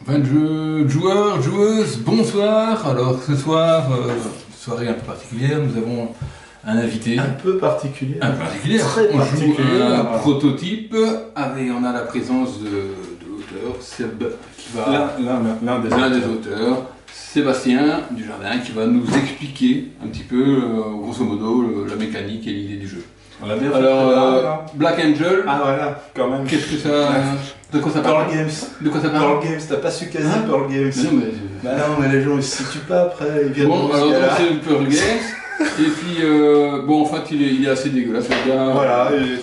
Fin de jeu, joueurs, joueuses, bonsoir. Alors ce soir, soirée un peu particulière, nous avons un invité. Un peu particulier. Un peu particulier. Très on particulier. Joue un prototype. Et on a la présence de l'auteur, Seb, qui va... L'un des auteurs. Sébastien Dujardin, qui va nous expliquer un petit peu, grosso modo, la mécanique et l'idée du jeu. On l'a bien Alors, Black Angel, ah voilà, quand même. qu'est-ce que ça... De quoi ça parle? Pearl Games. De quoi ça parle? Pearl Games, t'as pas su caser Pearl Games. Mais non, mais... Bah non, mais les gens ils se situent pas après, ils viennent Bon, voir alors ce donc gars-là. c'est Pearl Games, et puis, bon, en fait, il est assez dégueulasse, le gars. Voilà, il est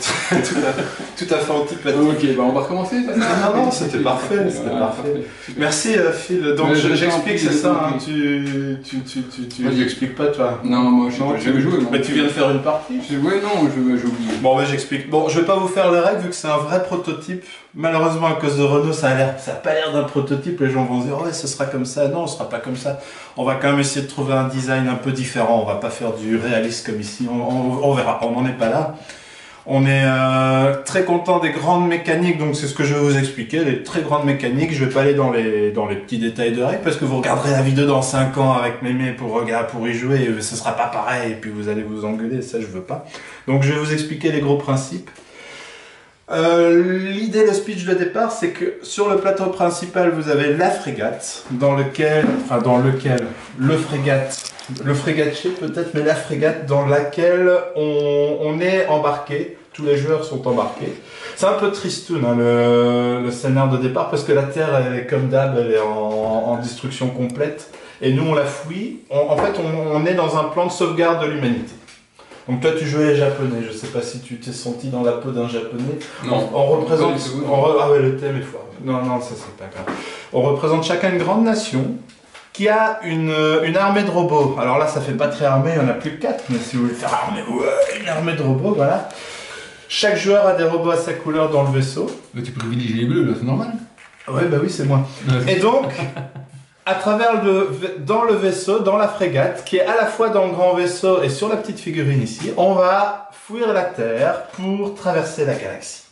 tout à fait antipathique. Ok, bah on va recommencer, c'est ça? Non, c'était parfait, c'était Voilà, parfait. Merci Phil, donc Ouais, j'explique, c'est ça, hein, compris. tu Moi, expliques pas toi. Non, moi, je sais Non, pas, j'ai jamais joué. moi. Mais tu viens de faire une partie. Ouais, non, j'ai oublié. Bon, ouais, j'explique. Bon, je vais pas vous faire les règles vu que c'est un vrai prototype. Malheureusement, à cause de Renault, ça a pas l'air d'un prototype. Les gens vont se dire, ouais, ce sera comme ça. Non, ce sera pas comme ça. On va quand même essayer de trouver un design un peu différent. On va pas faire du réaliste comme ici. On verra. On n'en est pas là. On est très content des grandes mécaniques, donc c'est ce que je vais vous expliquer, les très grandes mécaniques. Je vais pas aller dans les petits détails de règles parce que vous regarderez la vidéo dans 5 ans avec Mémé pour y jouer et ce sera pas pareil et puis vous allez vous engueuler, ça je veux pas. Donc je vais vous expliquer les gros principes. L'idée, le speech de départ, c'est que sur le plateau principal, vous avez la frégate, le frégatier peut-être, mais la frégate dans laquelle on est embarqué, tous les joueurs sont embarqués. C'est un peu tristoun hein, le scénario de départ, parce que la Terre, elle est comme d'hab, elle est en destruction complète, et nous on la fouille. En fait, on est dans un plan de sauvegarde de l'humanité. Donc toi tu jouais japonais, je sais pas si tu t'es senti dans la peau d'un japonais. Non. On représente... Pas du tout. Ah ouais, le thème est fort. Non, ça c'est pas grave. On représente chacun une grande nation qui a une armée de robots. Alors là ça fait pas très armée, il y en a plus que 4, mais si vous voulez faire armée, ouais, une armée de robots, voilà. Chaque joueur a des robots à sa couleur dans le vaisseau. Mais tu privilégies les bleus, là, c'est normal. Ouais, bah oui, c'est moi. Et donc... à travers dans le vaisseau, dans la frégate, qui est à la fois dans le grand vaisseau et sur la petite figurine ici, on va fuir la Terre pour traverser la galaxie.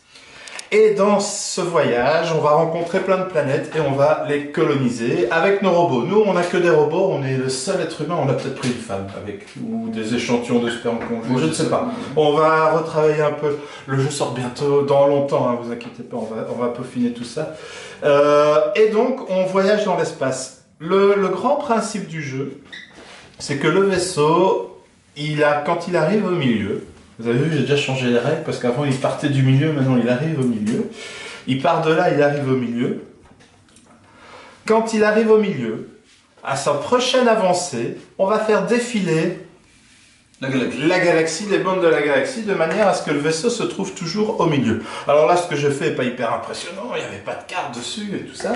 Et dans ce voyage, on va rencontrer plein de planètes et on va les coloniser avec nos robots. Nous, on n'a que des robots, on est le seul être humain, on a peut-être pris une femme avec, ou des échantillons de sperme congelé, je ne sais pas. On va retravailler un peu. Le jeu sort bientôt, dans longtemps, hein, vous inquiétez pas, on va peaufiner tout ça. Et donc, on voyage dans l'espace. Le grand principe du jeu, c'est que le vaisseau, quand il arrive au milieu, vous avez vu, j'ai déjà changé les règles, parce qu'avant il partait du milieu, maintenant il arrive au milieu. Il part de là, il arrive au milieu. Quand il arrive au milieu, à sa prochaine avancée, on va faire défiler la galaxie, les bandes de la galaxie, de manière à ce que le vaisseau se trouve toujours au milieu. Alors là, ce que je fais n'est pas hyper impressionnant, il n'y avait pas de carte dessus et tout ça,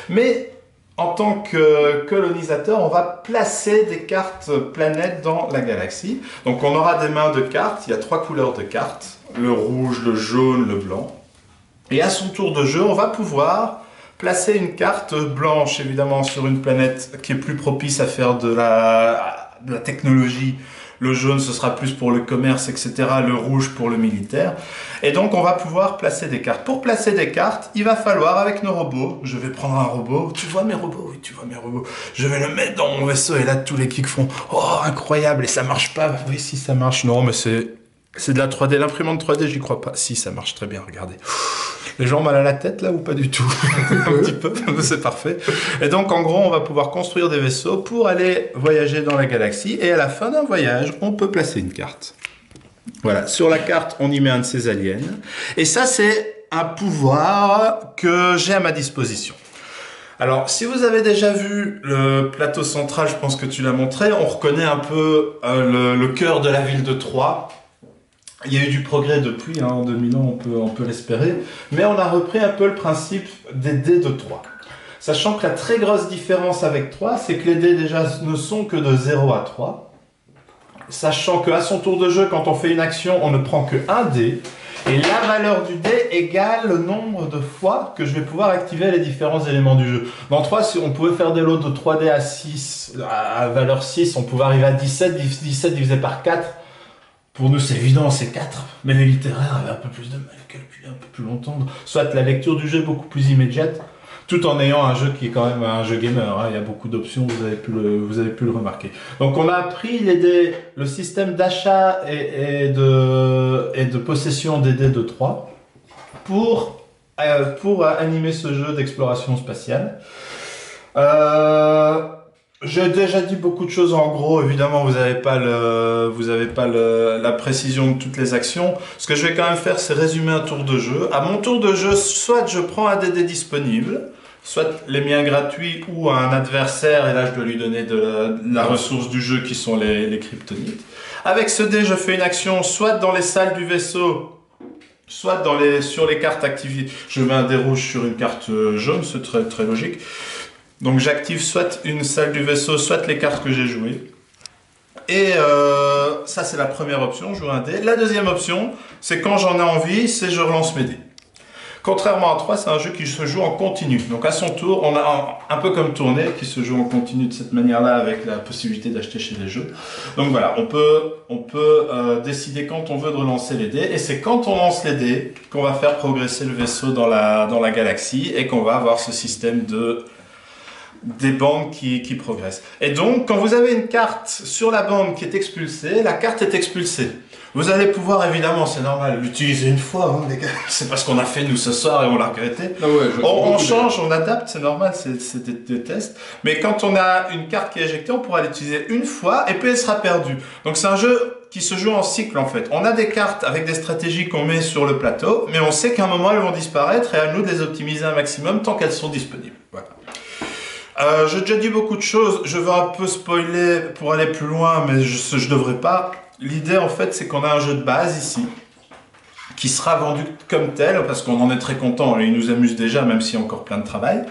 mais... en tant que colonisateur, on va placer des cartes planètes dans la galaxie. Donc on aura des mains de cartes, il y a 3 couleurs de cartes, le rouge, le jaune, le blanc. Et à son tour de jeu, on va pouvoir placer une carte blanche, évidemment, sur une planète qui est plus propice à faire de la technologie. Le jaune, ce sera plus pour le commerce, etc. Le rouge pour le militaire. Et donc, on va pouvoir placer des cartes. Pour placer des cartes, il va falloir, avec nos robots, je vais prendre un robot. Tu vois mes robots? Oui, tu vois mes robots. Je vais le mettre dans mon vaisseau. Et là, tous les kicks font « Oh, incroyable! Et ça marche pas? » Oui, si, ça marche. Non, mais c'est de la 3D. L'imprimante 3D, j'y crois pas. Si, ça marche très bien, regardez. Les gens mal à la tête là ou pas du tout? Un petit peu, c'est parfait. Et donc en gros on va pouvoir construire des vaisseaux pour aller voyager dans la galaxie et à la fin d'un voyage on peut placer une carte. Voilà, sur la carte on y met un de ces aliens et ça c'est un pouvoir que j'ai à ma disposition. Alors si vous avez déjà vu le plateau central, je pense que tu l'as montré, on reconnaît un peu le cœur de la ville de Troie. Il y a eu du progrès depuis, hein, en 2000 ans, on peut l'espérer, mais on a repris un peu le principe des dés de 3. Sachant que la très grosse différence avec 3, c'est que les dés déjà ne sont que de 0 à 3. Sachant qu'à son tour de jeu, quand on fait une action, on ne prend que un dé, et la valeur du dé égale le nombre de fois que je vais pouvoir activer les différents éléments du jeu. Dans 3, si on pouvait faire des lots de 3 dés à 6, à valeur 6, on pouvait arriver à 17, 17 divisé par 4. Pour nous, c'est évident, c'est 4, mais les littéraires avaient un peu plus de mal à calculer, un peu plus longtemps. Soit la lecture du jeu est beaucoup plus immédiate, Tout en ayant un jeu qui est quand même un jeu gamer, hein. Il y a beaucoup d'options, vous avez pu le remarquer. Donc on a appris le système d'achat et de possession des dés de 3 pour animer ce jeu d'exploration spatiale. J'ai déjà dit beaucoup de choses en gros. Évidemment, vous n'avez pas la précision de toutes les actions. Ce que je vais quand même faire, c'est résumer un tour de jeu. À mon tour de jeu, soit je prends un dé disponible, soit les miens gratuits ou un adversaire, et là je dois lui donner de la ressource du jeu qui sont les kryptonites. Avec ce dé, je fais une action soit dans les salles du vaisseau, soit sur les cartes activées. Je mets un dé rouge sur une carte jaune, c'est très, très logique. Donc j'active soit une salle du vaisseau, soit les cartes que j'ai jouées. Et ça c'est la première option, jouer un dé. La deuxième option, c'est quand j'en ai envie, c'est je relance mes dés. Contrairement à 3, c'est un jeu qui se joue en continu. Donc à son tour, on a un peu comme Tournée qui se joue en continu de cette manière-là avec la possibilité d'acheter chez les jeux. Donc voilà, on peut décider quand on veut de relancer les dés. Et c'est quand on lance les dés qu'on va faire progresser le vaisseau dans la galaxie et qu'on va avoir ce système des bandes qui progressent. Et donc, quand vous avez une carte sur la bande qui est expulsée, la carte est expulsée. Vous allez pouvoir, évidemment, c'est normal, l'utiliser une fois, hein, les gars. C'est pas ce qu'on a fait, nous, ce soir, et on l'a regretté. Ah ouais, on change, on adapte, c'est normal, c'est des tests. Mais quand on a une carte qui est éjectée, on pourra l'utiliser une fois, et puis elle sera perdue. Donc c'est un jeu qui se joue en cycle, en fait. On a des cartes avec des stratégies qu'on met sur le plateau, mais on sait qu'à un moment, elles vont disparaître, et à nous de les optimiser un maximum tant qu'elles sont disponibles. Voilà. J'ai déjà dit beaucoup de choses, je vais un peu spoiler pour aller plus loin, mais je devrais pas. L'idée en fait c'est qu'on a un jeu de base ici, qui sera vendu comme tel, parce qu'on en est très content, il nous amuse déjà, même s'il y a encore plein de travail.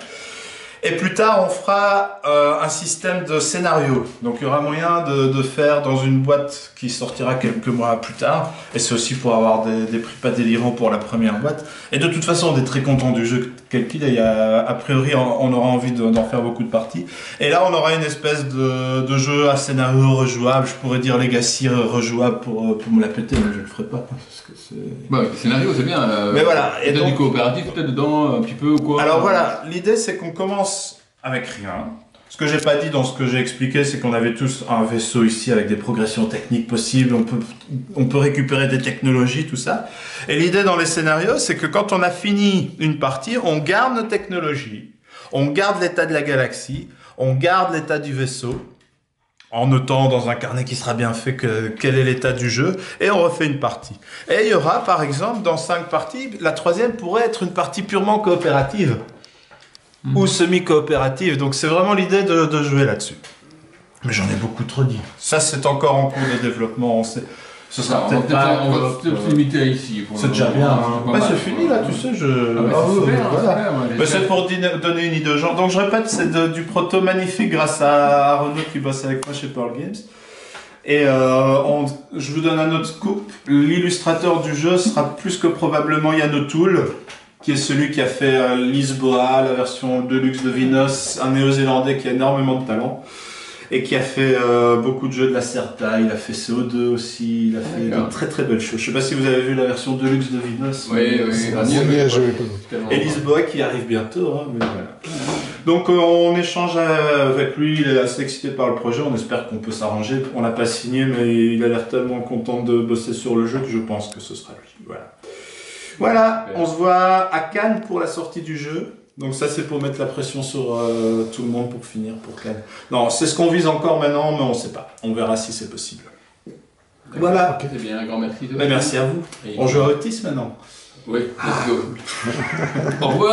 Et plus tard on fera un système de scénario, donc il y aura moyen de faire dans une boîte qui sortira quelques mois plus tard, et c'est aussi pour avoir des prix pas délirants pour la première boîte. Et de toute façon on est très content du jeu quel qu'il est, a priori on aura envie d'en faire beaucoup de parties. Et là on aura une espèce de jeu à scénario rejouable, je pourrais dire Legacy rejouable pour me la péter, mais je le ferai pas, parce que c'est... Bah, le scénario c'est bien, mais voilà. Et donc, du coopératif peut-être dedans un petit peu ou quoi? Alors voilà, l'idée c'est qu'on commence avec rien. Ce que j'ai pas dit dans ce que j'ai expliqué, c'est qu'on avait tous un vaisseau ici avec des progressions techniques possibles, on peut récupérer des technologies, tout ça. Et l'idée dans les scénarios, c'est que quand on a fini une partie, on garde nos technologies, on garde l'état de la galaxie, on garde l'état du vaisseau, en notant dans un carnet qui sera bien fait quel est l'état du jeu, et on refait une partie. Et il y aura, par exemple, dans 5 parties, la troisième pourrait être une partie purement coopérative. Ou semi-coopérative, donc c'est vraiment l'idée de jouer là-dessus. Mais j'en ai beaucoup trop dit. Ça c'est encore en cours de développement, ce sera peut-être pas... On va peut-être se limiter à ici. C'est déjà bien, hein. Ouais, c'est fini là, tu sais, c'est pour donner une idée aux gens. Donc je répète, c'est du proto magnifique grâce à Renaud qui bosse avec moi chez Pearl Games. Et je vous donne un autre scoop, l'illustrateur du jeu sera plus que probablement Yann O'Toole, qui est celui qui a fait Lisboa, la version Deluxe de Vinos, un néo-zélandais qui a énormément de talent et qui a fait beaucoup de jeux de la Certa, il a fait CO2 aussi, il a fait de très très belles choses. Je sais pas si vous avez vu la version Deluxe de Vinos. Oui. Et Lisboa qui arrive bientôt, hein, mais voilà. Donc on échange avec lui, il est assez excité par le projet, on espère qu'on peut s'arranger. On l'a pas signé, mais il a l'air tellement content de bosser sur le jeu que je pense que ce sera lui. Voilà, on se voit à Cannes pour la sortie du jeu. Donc ça c'est pour mettre la pression sur tout le monde pour finir pour Cannes. Non, c'est ce qu'on vise encore maintenant, mais on sait pas. On verra si c'est possible. Voilà. C'est bien, un grand merci. Merci à vous. On joue à Otis maintenant. Oui, let's go. Au revoir.